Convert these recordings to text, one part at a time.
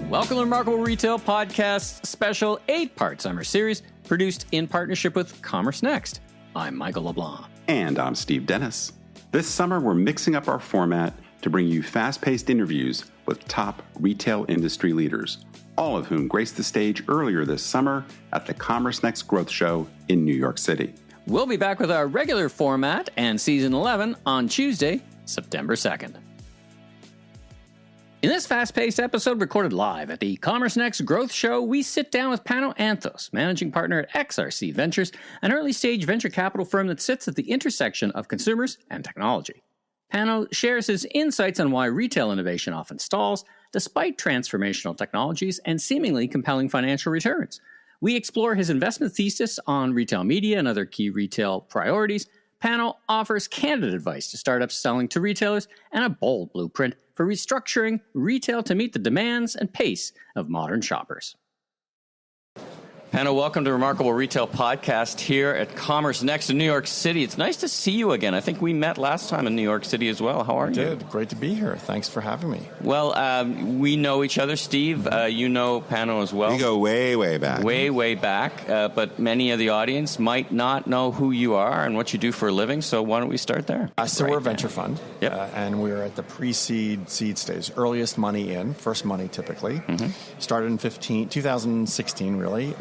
Welcome to Remarkable Retail Podcast special 8-part summer series produced in partnership with Commerce Next. I'm Michael LeBlanc. And I'm Steve Dennis. This summer, we're mixing up our format to bring you fast-paced interviews with top retail industry leaders, all of whom graced the stage earlier this summer at the Commerce Next Growth Show in New York City. We'll be back with our regular format and Season 11 on Tuesday, September 2nd. In this fast-paced episode recorded live at the Commerce Next Growth Show, we sit down with Pano Anthos, managing partner at XRC Ventures, an early-stage venture capital firm that sits at the intersection of consumers and technology. Pano shares his insights on why retail innovation often stalls, despite transformational technologies and seemingly compelling financial returns. We explore his investment thesis on retail media and other key retail priorities. Pano offers candid advice to startups selling to retailers and a bold blueprint for restructuring retail to meet the demands and pace of modern shoppers. Pano, welcome to Remarkable Retail Podcast here at Commerce Next in New York City. It's nice to see you again. I think we met last time in New York City as well. How are you? We did. Great to be here. Thanks for having me. Well, we know each other. Steve, you know Pano as well. We go way back. Way back. But many of the audience might not know who you are and what you do for a living. So why don't we start there? So we're a venture fund. Yep. And we're at the pre-seed, seed stage. Earliest money in, first money typically. Mm-hmm. Started in 2016, really.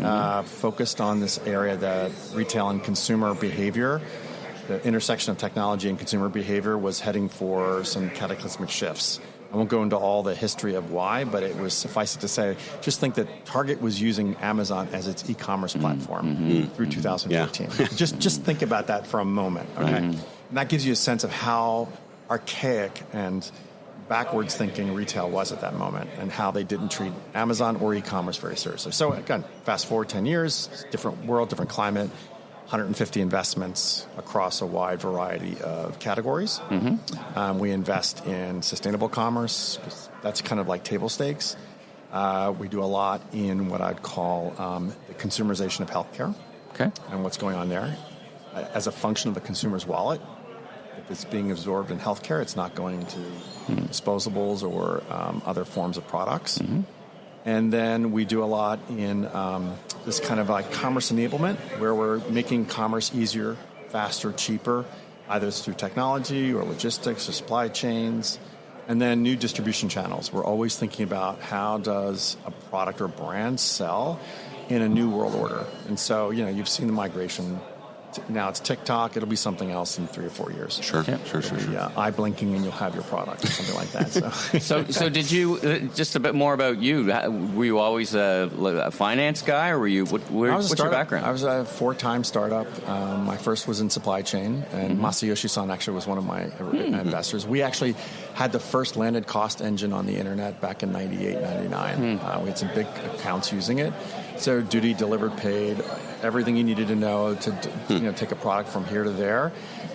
Focused on this area that retail and consumer behavior, the intersection of technology and consumer behavior was heading for some cataclysmic shifts. I won't go into all the history of why, but it was suffice it to say, just think that Target was using Amazon as its e-commerce platform through 2015. Yeah. just think about that for a moment. Okay, and that gives you a sense of how archaic and backwards thinking retail was at that moment and how they didn't treat Amazon or e-commerce very seriously. So again, fast forward 10 years, different world, different climate, 150 investments across a wide variety of categories. We invest in sustainable commerce. That's kind of like table stakes. We do a lot in what I'd call the consumerization of healthcare and what's going on there. As a function of the consumer's wallet, if it's being absorbed in healthcare, it's not going to disposables or other forms of products. And then we do a lot in this kind of like commerce enablement, where we're making commerce easier, faster, cheaper, either through technology or logistics or supply chains. And then new distribution channels. We're always thinking about how does a product or brand sell in a new world order. And so, you've seen the migration. Now it's TikTok. It'll be something else in 3 or 4 years. Sure. Yeah, eye blinking and you'll have your product or something like that. So did you, just a bit more about you, were you always a finance guy or what's your background? I was a 4-time startup. My first was in supply chain, and Masayoshi-san actually was one of my investors. We actually had the first landed cost engine on the internet back in 98, 99. We had some big accounts using it. So duty, delivered, paid, everything you needed to know to take a product from here to there.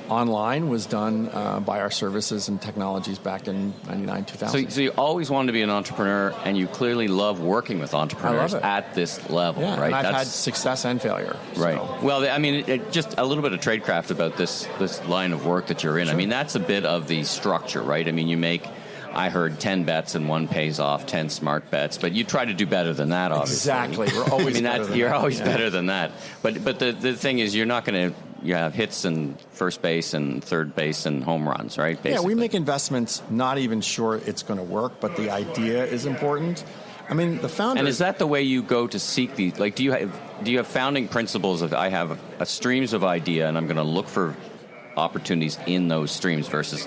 Online was done by our services and technologies back in 99, 2000. So you always wanted to be an entrepreneur, and you clearly love working with entrepreneurs at this level, right? And I've had success and failure. Right. So. Well, I mean, just a little bit of tradecraft about this line of work that you're in. Sure. I mean, that's a bit of the structure, right? I mean, you make... I heard 10 bets and one pays off, 10 smart bets, but you try to do better than that, obviously. Exactly. We're always you're always better than that. But the thing is, you're not going to have hits in first base and third base and home runs, right? Basically. Yeah, we make investments not even sure it's going to work, but the idea is important. I mean, the founder... And is that the way you go to seek these? Like, do you have founding principles of I have a streams of idea and I'm going to look for opportunities in those streams versus...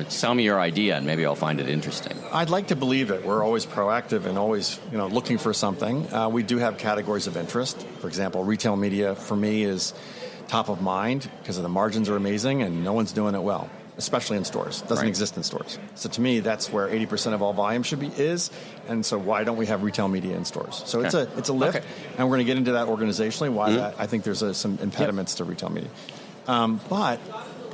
sell me your idea and maybe I'll find it interesting. I'd like to believe it. We're always proactive and always, looking for something. We do have categories of interest. For example, retail media for me is top of mind because the margins are amazing and no one's doing it well, especially in stores. It doesn't exist in stores. So to me, that's where 80% of all volume is. And so why don't we have retail media in stores? So it's a lift, and we're going to get into that organizationally. Why that? I think there's some impediments to retail media. But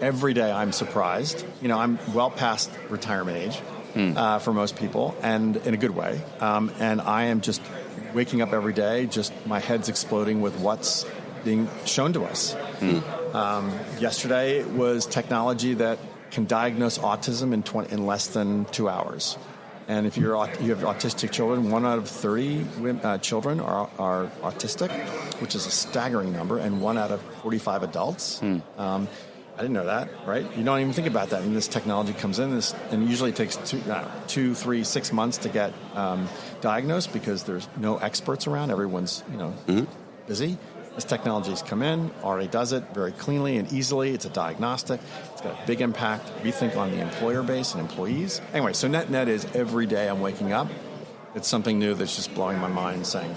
every day I'm surprised. I'm well past retirement age for most people, and in a good way. And I am just waking up every day, just my head's exploding with what's being shown to us. Yesterday was technology that can diagnose autism in less than 2 hours. And if you have autistic children, 1 out of 30 children are autistic, which is a staggering number, and 1 out of 45 adults. I didn't know that, right? You don't even think about that. And this technology comes in, and usually it takes 2, 3, 6 months to get diagnosed because there's no experts around. Everyone's busy. This technology's come in, already does it very cleanly and easily. It's a diagnostic. It's got a big impact, we think, on the employer base and employees. Anyway, so net is every day I'm waking up, it's something new that's just blowing my mind, saying,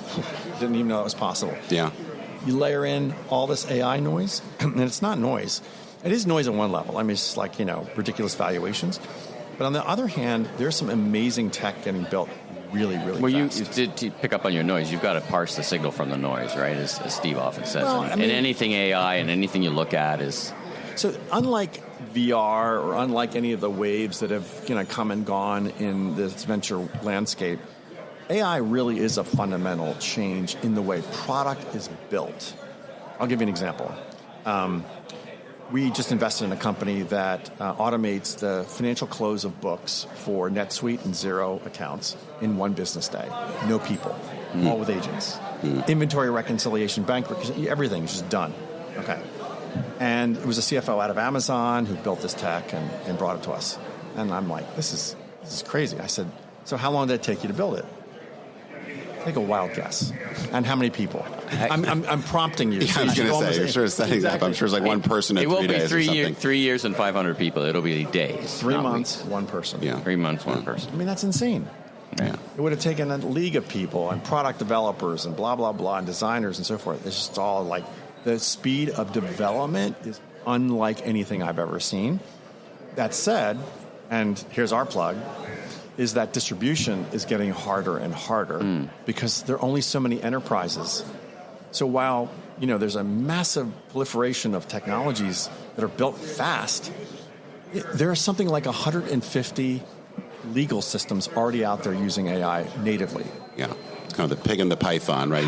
didn't even know it was possible. Yeah. You layer in all this AI noise, and it's not noise. It is noise at one level. I mean, it's like, ridiculous valuations. But on the other hand, there's some amazing tech getting built really, really fast. You did pick up on your noise. You've got to parse the signal from the noise, right? As Steve often says. Well, and anything AI and anything you look at is... So unlike VR or unlike any of the waves that have come and gone in this venture landscape, AI really is a fundamental change in the way product is built. I'll give you an example. We just invested in a company that automates the financial close of books for NetSuite and Xero accounts in 1 business day. No people, all with agents. Inventory reconciliation, bank reconciliation, everything is just done. Okay. And it was a CFO out of Amazon who built this tech and brought it to us. And I'm like, this is crazy. I said, so how long did it take you to build it? Take a wild guess. And how many people? I'm prompting you. Yeah, I was going to say, you're sort of setting up. I'm sure it's like one person in 3 days. It will be 3 years and 500 people. It'll be days. 3 months, weeks. 1 person. Yeah. 3 months, 1 person. I mean, that's insane. Yeah. It would have taken a league of people and product developers and blah, blah, blah, and designers and so forth. It's just all like the speed of development is unlike anything I've ever seen. That said, and here's our plug, is that distribution is getting harder and harder because there are only so many enterprises. So while there's a massive proliferation of technologies that are built fast, there are something like 150 legal systems already out there using AI natively. Yeah. It's kind of the pig and the python, right?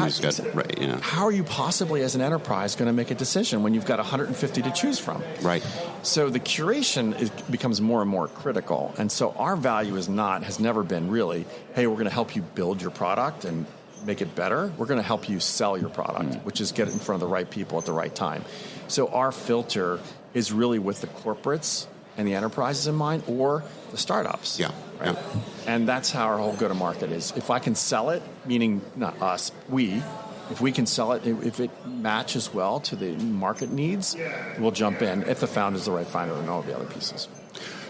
How are you possibly, as an enterprise, going to make a decision when you've got 150 to choose from? Right. So the curation becomes more and more critical. And so our value has never been really, hey, we're going to help you build your product and make it better. We're going to help you sell your product, which is get it in front of the right people at the right time. So our filter is really with the corporates and the enterprises in mind, or the startups. Yeah. Right? Yeah. And that's how our whole go-to-market is. If I can sell it, meaning not us, if we can sell it, if it matches well to the market needs, we'll jump in if the founder's the right founder and all the other pieces.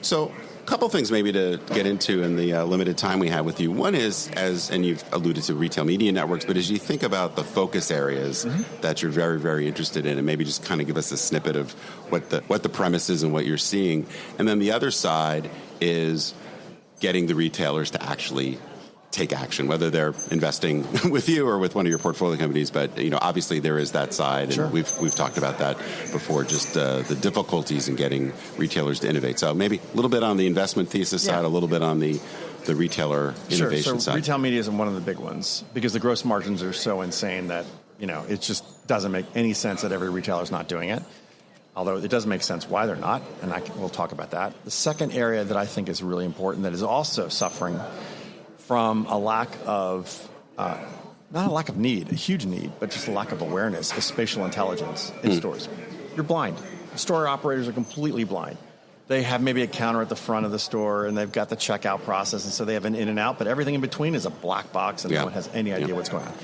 So a couple things maybe to get into in the limited time we have with you. One is, and you've alluded to retail media networks, but as you think about the focus areas that you're very, very interested in, and maybe just kind of give us a snippet of what the premise is and what you're seeing. And then the other side is getting the retailers to actually take action, whether they're investing with you or with one of your portfolio companies. But obviously there is that side, and we've talked about that before. Just the difficulties in getting retailers to innovate. So maybe a little bit on the investment thesis side, a little bit on the retailer innovation side. So retail media is one of the big ones because the gross margins are so insane that it just doesn't make any sense that every retailer is not doing it. Although it does make sense why they're not, and we'll talk about that. The second area that I think is really important that is also suffering from a lack of, not a lack of need, a huge need, but just a lack of awareness is spatial intelligence in stores. You're blind. Store operators are completely blind. They have maybe a counter at the front of the store, and they've got the checkout process, and so they have an in and out, but everything in between is a black box, and no one has any idea what's going on.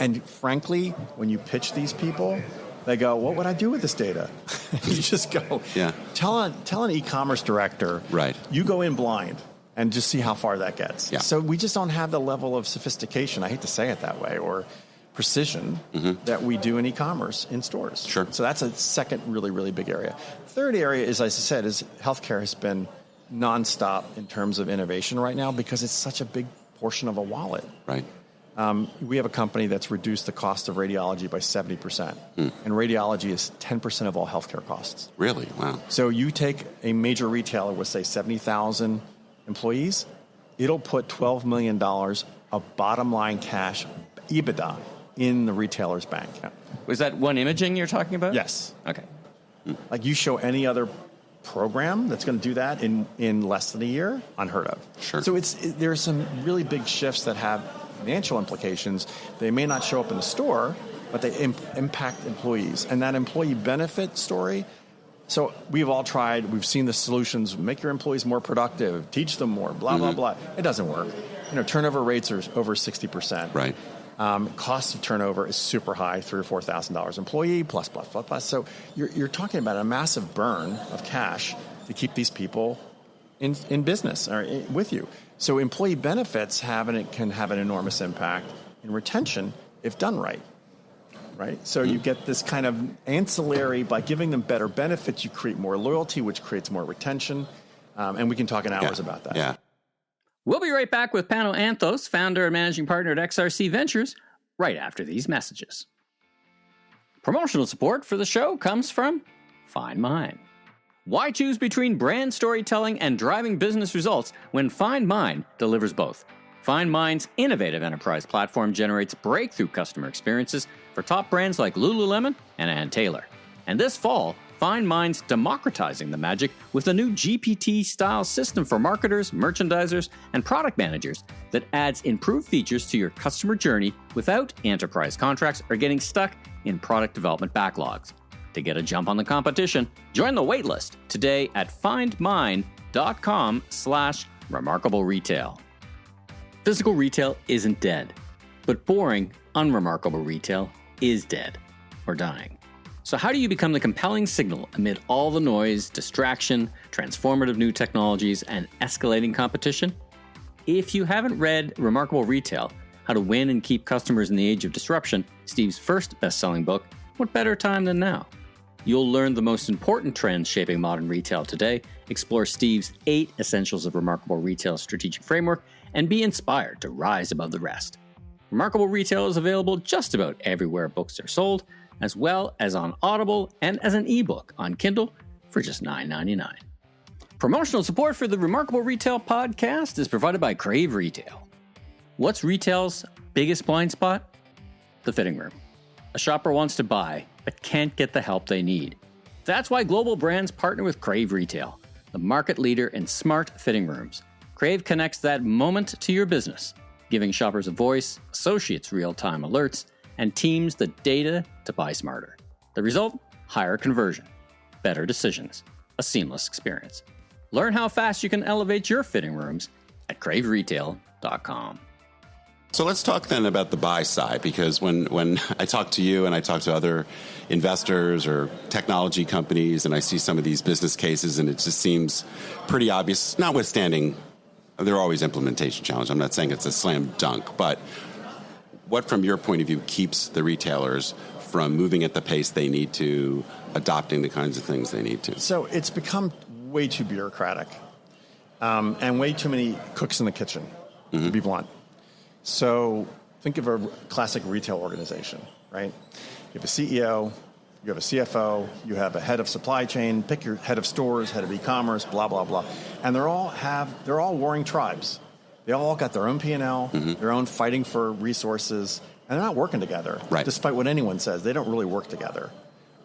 And frankly, when you pitch these people, they go, what would I do with this data? You just go, tell an e-commerce director, you go in blind and just see how far that gets. Yeah. So we just don't have the level of sophistication, I hate to say it that way, or precision that we do in e-commerce in stores. Sure. So that's a second really, really big area. Third area, as I said, is healthcare has been nonstop in terms of innovation right now because it's such a big portion of a wallet. Right. We have a company that's reduced the cost of radiology by 70%. And radiology is 10% of all healthcare costs. Really? Wow. So you take a major retailer with, say, 70,000 employees, it'll put $12 million of bottom line cash, EBITDA, in the retailer's bank. Was that one imaging you're talking about? Yes. Okay. Like you show any other program that's going to do that in less than a year, unheard of. Sure. So there are some really big shifts that have financial implications. They may not show up in the store, but they impact employees. And that employee benefit story, so we've all tried, we've seen the solutions, make your employees more productive, teach them more, blah, blah, blah. It doesn't work. Turnover rates are over 60%. Right. Cost of turnover is super high, $3,000 or $4,000 employee, plus. So you're talking about a massive burn of cash to keep these people in business or with you. So employee benefits can have an enormous impact in retention if done right. Right? So you get this kind of ancillary, by giving them better benefits, you create more loyalty, which creates more retention. And we can talk in hours about that. Yeah. We'll be right back with Pano Anthos, founder and managing partner at XRC Ventures, right after these messages. Promotional support for the show comes from Find Mine. Why choose between brand storytelling and driving business results when Find Mine delivers both? Find Mine's innovative enterprise platform generates breakthrough customer experiences for top brands like Lululemon and Ann Taylor. And this fall, Find Mine's democratizing the magic with a new GPT-style system for marketers, merchandisers, and product managers that adds improved features to your customer journey without enterprise contracts or getting stuck in product development backlogs. To get a jump on the competition, join the waitlist today at findmine.com/remarkable retail. Physical retail isn't dead, but boring, unremarkable retail is dead or dying. So how do you become the compelling signal amid all the noise, distraction, transformative new technologies, and escalating competition? If you haven't read Remarkable Retail, How to Win and Keep Customers in the Age of Disruption, Steve's first best-selling book, what better time than now? You'll learn the most important trends shaping modern retail today, explore Steve's 8 Essentials of Remarkable Retail strategic framework, and be inspired to rise above the rest. Remarkable Retail is available just about everywhere books are sold, as well as on Audible and as an ebook on Kindle for just $9.99. Promotional support for the Remarkable Retail podcast is provided by Crave Retail. What's retail's biggest blind spot? The fitting room. A shopper wants to buy, but can't get the help they need. That's why global brands partner with Crave Retail, the market leader in smart fitting rooms. Crave connects that moment to your business, giving shoppers a voice, associates real-time alerts, and teams the data to buy smarter. The result? Higher conversion, better decisions, a seamless experience. Learn how fast you can elevate your fitting rooms at craveretail.com. So let's talk then about the buy side, because when I talk to you and I talk to other investors or technology companies and I see some of these business cases, and it just seems pretty obvious, notwithstanding there are always implementation challenges. I'm not saying it's a slam dunk, but what from your point of view keeps the retailers from moving at the pace they need to, adopting the kinds of things they need to? So it's become way too bureaucratic and way too many cooks in the kitchen, to be blunt. So think of a classic retail organization, right? You have a CEO, you have a CFO, you have a head of supply chain, pick your head of stores, head of e-commerce, blah, blah, blah. And they're all warring tribes. They all got their own P&L, their own fighting for resources, and they're not working together, right, despite what anyone says. They don't really work together.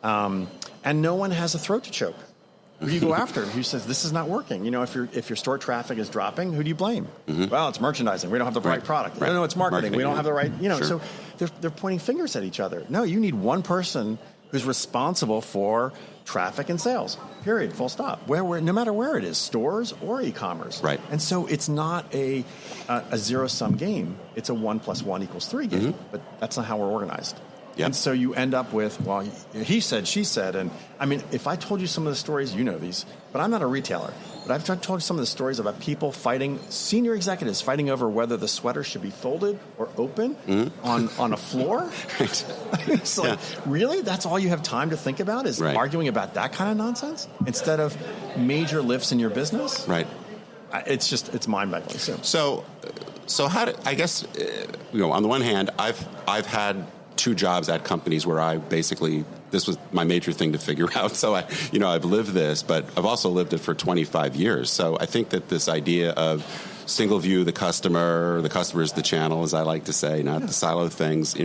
And no one has a throat to choke. Who do you go after? Who says this is not working? If your store traffic is dropping, who do you blame? Well, it's merchandising. We don't have the right product. Right. No, it's marketing. We don't have the right. Sure. So they're pointing fingers at each other. No, you need one person who's responsible for traffic and sales. Period. Full stop. No matter where it is, stores or e-commerce. Right. And so it's not a zero-sum game. It's a 1 + 1 = 3 game. But that's not how we're organized. Yep. And so you end up with, well, he said, she said. And I mean, if I told you some of the stories, you know these, but I'm not a retailer. But I've told some of the stories about people fighting, senior executives fighting over whether the sweater should be folded or open on a floor. Right. It's like, really? That's all you have time to think about is arguing about that kind of nonsense instead of major lifts in your business? Right. It's mind-boggling. So how do, I guess, on the one hand, I've had 2 jobs at companies where this was my major thing to figure out. So I've lived this, but I've also lived it for 25 years. So I think that this idea of single view, the customer is the channel, as I like to say, not the silo things,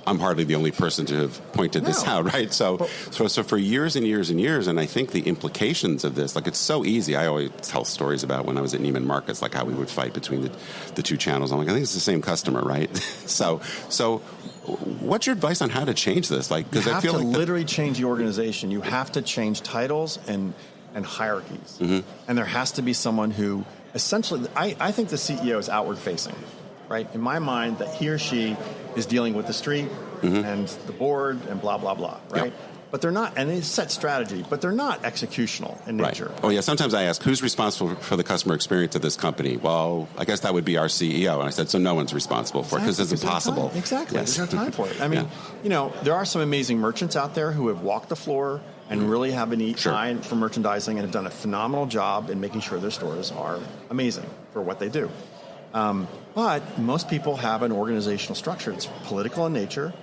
I'm hardly the only person to have pointed this out, right? So for years and years and years, and I think the implications of this, like it's so easy. I always tell stories about when I was at Neiman Marcus, like how we would fight between the two channels. I'm like, I think it's the same customer, right? So what's your advice on how to change this? Like, because I feel like literally change the organization. You have to change titles and hierarchies, and there has to be someone who essentially. I think the CEO is outward facing, right? In my mind, that he or she is dealing with the street and the board and blah blah blah, right? Yep. But they're not, and they set strategy, but they're not executional in nature. Right. Oh, yeah. Sometimes I ask, who's responsible for the customer experience of this company? Well, I guess that would be our CEO. And I said, so no one's responsible for it because it's impossible. Exactly. Yes. There's no time for it. I mean, there are some amazing merchants out there who have walked the floor and really have an eye for merchandising and have done a phenomenal job in making sure their stores are amazing for what they do. But most people have an organizational structure. It's political in nature.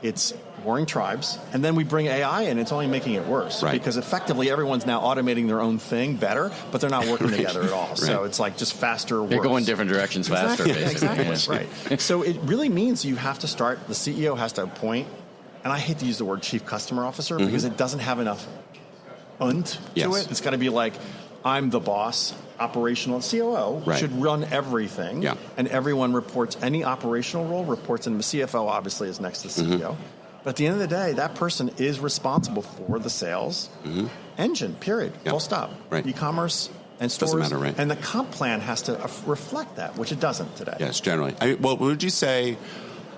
It's warring tribes. And then we bring AI in, it's only making it worse. Right. Because effectively everyone's now automating their own thing better, but they're not working together at all. Right. So it's like just faster, worse. They're going different directions faster, basically. Exactly. Right. So it really means you have to start, the CEO has to appoint, and I hate to use the word chief customer officer because it doesn't have enough to it. It's got to be like, I'm the boss. Operational COO should run everything, and everyone reports. Any operational role reports, and the CFO obviously is next to the CEO. But at the end of the day, that person is responsible for the sales engine. Period. Full stop. Right. E-commerce and stores, doesn't matter, right? And the comp plan has to reflect that, which it doesn't today. Yes, generally. Well, would you say?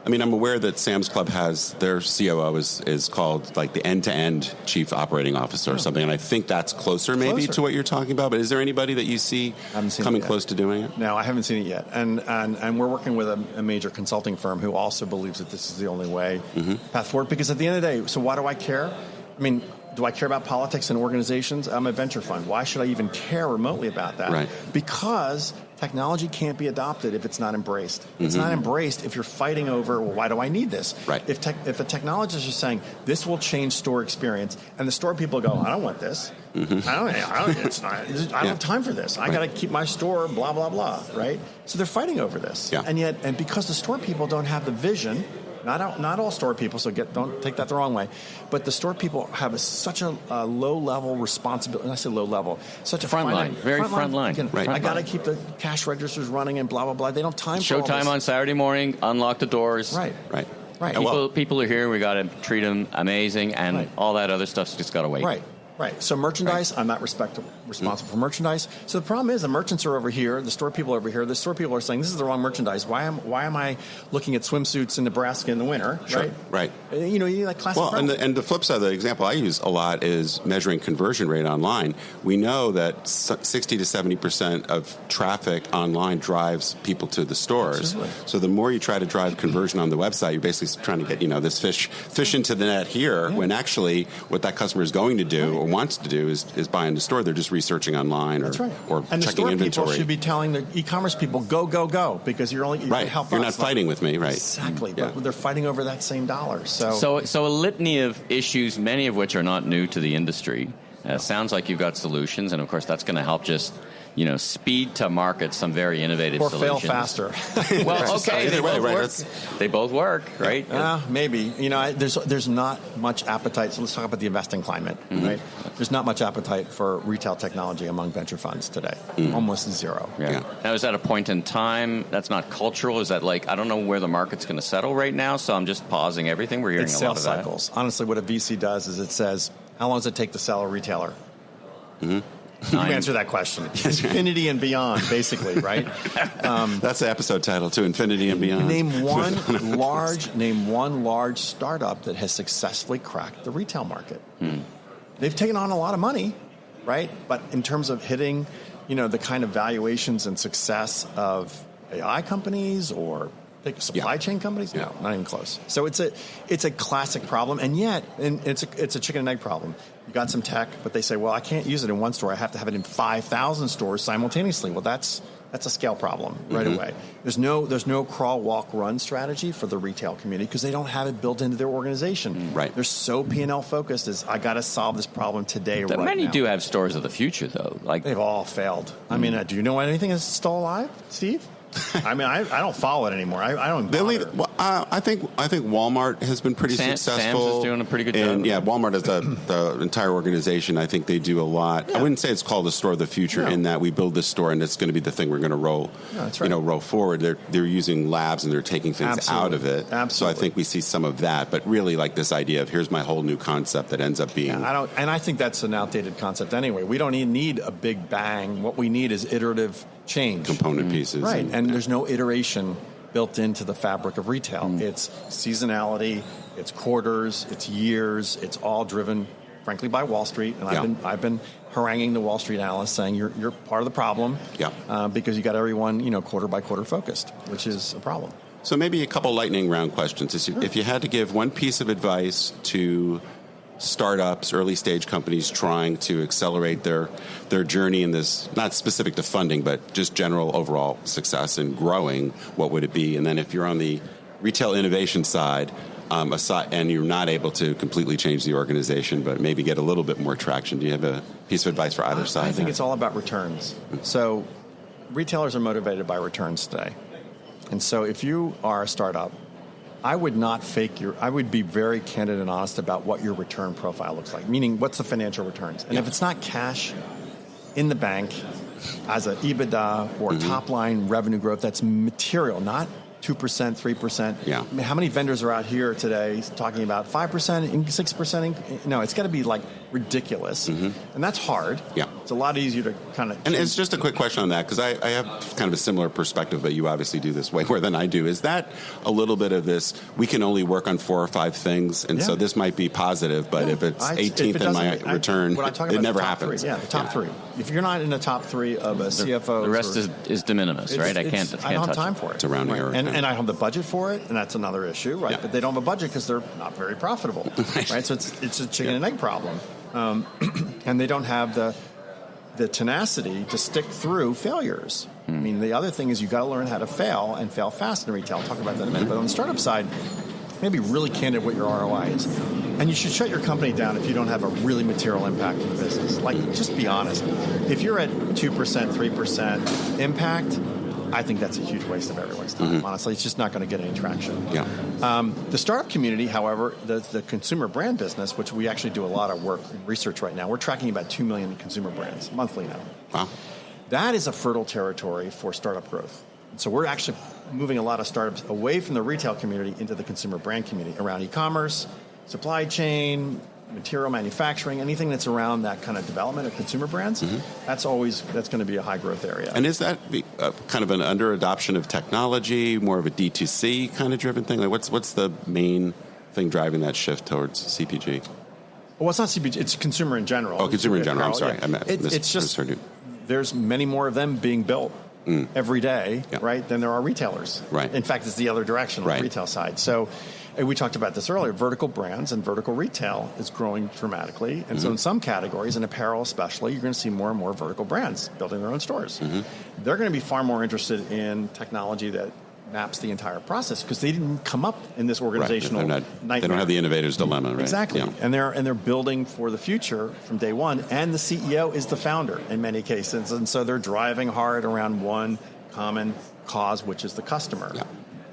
I mean, I'm aware that Sam's Club has their COO is called like the end-to-end chief operating officer or something, and I think that's closer maybe to what you're talking about. But is there anybody that you see coming close to doing it? No, I haven't seen it yet, and we're working with a major consulting firm who also believes that this is the only way path forward. Because at the end of the day, so why do I care? I mean, do I care about politics and organizations? I'm a venture fund. Why should I even care remotely about that? Right. Because technology can't be adopted if it's not embraced. It's not embraced if you're fighting over, well, why do I need this? Right. If the technologists are saying, this will change store experience, and the store people go, I don't want this. I don't have time for this. I got to keep my store, blah, blah, blah, right? So they're fighting over this. Yeah. And because the store people don't have the vision, not all store people, so don't take that the wrong way, but the store people have such a low-level responsibility, and I say low-level, such a front line. Right. I got to keep the cash registers running and blah, blah, blah. They don't have time for all this. Showtime on Saturday morning, unlock the doors. Right. People are here, we got to treat them amazing, and all that other stuff's just got to wait. Right. So merchandise, I'm not responsible for merchandise. So the problem is the merchants are over here, the store people are over here. The store people are saying, this is the wrong merchandise. Why am I looking at swimsuits in Nebraska in the winter? Sure. Right. You need that classic problem. And the flip side of the example I use a lot is measuring conversion rate online. We know that 60 to 70% of traffic online drives people to the stores. Absolutely. So the more you try to drive conversion on the website, you're basically trying to get this fish into the net here, when actually what that customer is going to do or wants to do is buy in the store. They're just researching online or and checking the store inventory. People should be telling the e-commerce people, go, because you're help You're not fighting with me, right? Exactly, but they're fighting over that same dollar. So a litany of issues, many of which are not new to the industry. Sounds like you've got solutions, and of course that's going to help just speed to market some very innovative or solutions. Fail faster. Well, okay, they both work, right? Maybe. There's not much appetite. So let's talk about the investing climate, right? There's not much appetite for retail technology among venture funds today. Almost zero. Yeah. Now, is that a point in time? That's not cultural? Is that like, I don't know where the market's going to settle right now, so I'm just pausing everything? We're hearing it's a lot of sales cycles. Honestly, what a VC does is it says, how long does it take to sell a retailer? You answer that question. Infinity and beyond, basically, right? That's the episode title, too, Infinity and Beyond. Name one large startup that has successfully cracked the retail market. They've taken on a lot of money, right? But in terms of hitting, the kind of valuations and success of AI companies or supply chain companies, no, not even close. So it's a classic problem, and yet it's a chicken and egg problem. You got some tech, but they say, well, I can't use it in one store. I have to have it in 5,000 stores simultaneously. Well, that's a scale problem right away. There's no crawl, walk, run strategy for the retail community because they don't have it built into their organization. Right. They're so P&L focused as I got to solve this problem today. Right many now. do have stores of the future, though. Like they've all failed. I mean, do you know anything is still alive, Steve? I mean, I don't follow it anymore. I don't bother. I think Walmart has been pretty successful. Sam's is doing a pretty good job. And yeah, Walmart is the entire organization. I think they do a lot. Yeah. I wouldn't say it's called the store of the future in that we build this store and it's going to be the thing we're going to roll forward. They're using labs and they're taking things out of it. Absolutely. So I think we see some of that. But really, like this idea of here's my whole new concept that ends up being. I think that's an outdated concept anyway. We don't need a big bang. What we need is iterative change. Component pieces. Right. And there's no iteration built into the fabric of retail. It's seasonality, it's quarters, it's years. It's all driven, frankly, by Wall Street. And I've been haranguing the Wall Street analysts saying you're part of the problem because you got everyone quarter by quarter focused, which is a problem. So maybe a couple lightning round questions. Sure. If you had to give one piece of advice to startups, early stage companies trying to accelerate their journey in this, not specific to funding, but just general overall success and growing, what would it be? And then if you're on the retail innovation side, and you're not able to completely change the organization, but maybe get a little bit more traction, do you have a piece of advice for either side? I think it's all about returns. So retailers are motivated by returns today. And so if you are a startup, I would not I would be very candid and honest about what your return profile looks like, meaning what's the financial returns. And if it's not cash in the bank as an EBITDA or top line revenue growth, that's material, not 2%, 3%. Yeah. I mean, how many vendors are out here today talking about 5%, 6%? No, it's got to be like ridiculous. And that's hard. Yeah. It's a lot easier to kind of... And it's just a quick question on that, because I have kind of a similar perspective, but you obviously do this way more than I do. Is that a little bit of this, we can only work on 4 or 5 things, and so this might be positive, but if it's 18th in my return, it never happens. The top 3. If you're not in the top 3 of a CFO... The rest is de minimis, right? I can't I don't have time for it. It's around here. And I don't have the budget for it, and that's another issue, right? Yeah. But they don't have a budget because they're not very profitable, right? So it's a chicken and egg problem. And they don't have the tenacity to stick through failures. I mean, the other thing is you got to learn how to fail and fail fast in retail. I'll talk about that in a minute. But on the startup side, maybe really candid what your ROI is. And you should shut your company down if you don't have a really material impact in the business. Like, just be honest. If you're at 2%, 3% impact, I think that's a huge waste of everyone's time, honestly. It's just not going to get any traction. Yeah. The startup community, however, the consumer brand business, which we actually do a lot of work and research right now, we're tracking about 2 million consumer brands monthly now. Wow. That is a fertile territory for startup growth. So we're actually moving a lot of startups away from the retail community into the consumer brand community around e-commerce, supply chain, material manufacturing, anything that's around that kind of development of consumer brands, that's going to be a high growth area. And is that kind of an under adoption of technology, more of a D2C kind of driven thing? Like what's the main thing driving that shift towards CPG? Well, it's not CPG, it's consumer in general. Oh, consumer in general. I'm sorry. Yeah. It's just, there's many more of them being built every day, right, than there are retailers. Right. In fact, it's the other direction on the retail side. So we talked about this earlier. Vertical brands and vertical retail is growing dramatically. And so in some categories, in apparel especially, you're going to see more and more vertical brands building their own stores. They're going to be far more interested in technology that maps the entire process because they didn't come up in this organizational nightmare. They don't have the innovator's dilemma, right? Exactly. Yeah. And they're building for the future from day one. And the CEO is the founder in many cases. And so they're driving hard around one common cause, which is the customer. Yeah.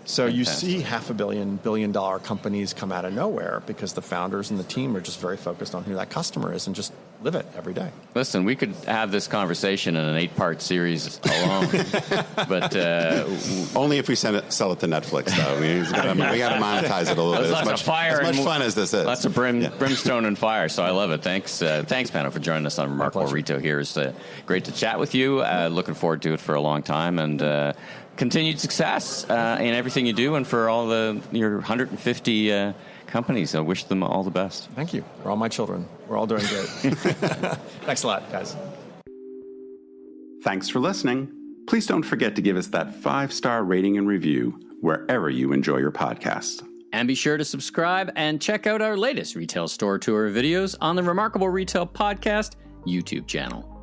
So you see $500 million companies come out of nowhere because the founders and the team are just very focused on who that customer is and just live it every day. Listen, we could have this conversation in an 8-part series alone, but only if we sell it to Netflix, though. I mean, we got to monetize it a little bit. Lots of fire, as much fun as this is. Lots of brimstone and fire. So I love it. Thanks, Pano, for joining us on Remarkable Retail here. It's great to chat with you. Looking forward to it for a long time, and continued success in everything you do, and for all your 150 companies. I wish them all the best. Thank you. They're all my children. We're all doing great. Thanks a lot, guys. Thanks for listening. Please don't forget to give us that 5-star rating and review wherever you enjoy your podcast. And be sure to subscribe and check out our latest retail store tour videos on the Remarkable Retail Podcast YouTube channel.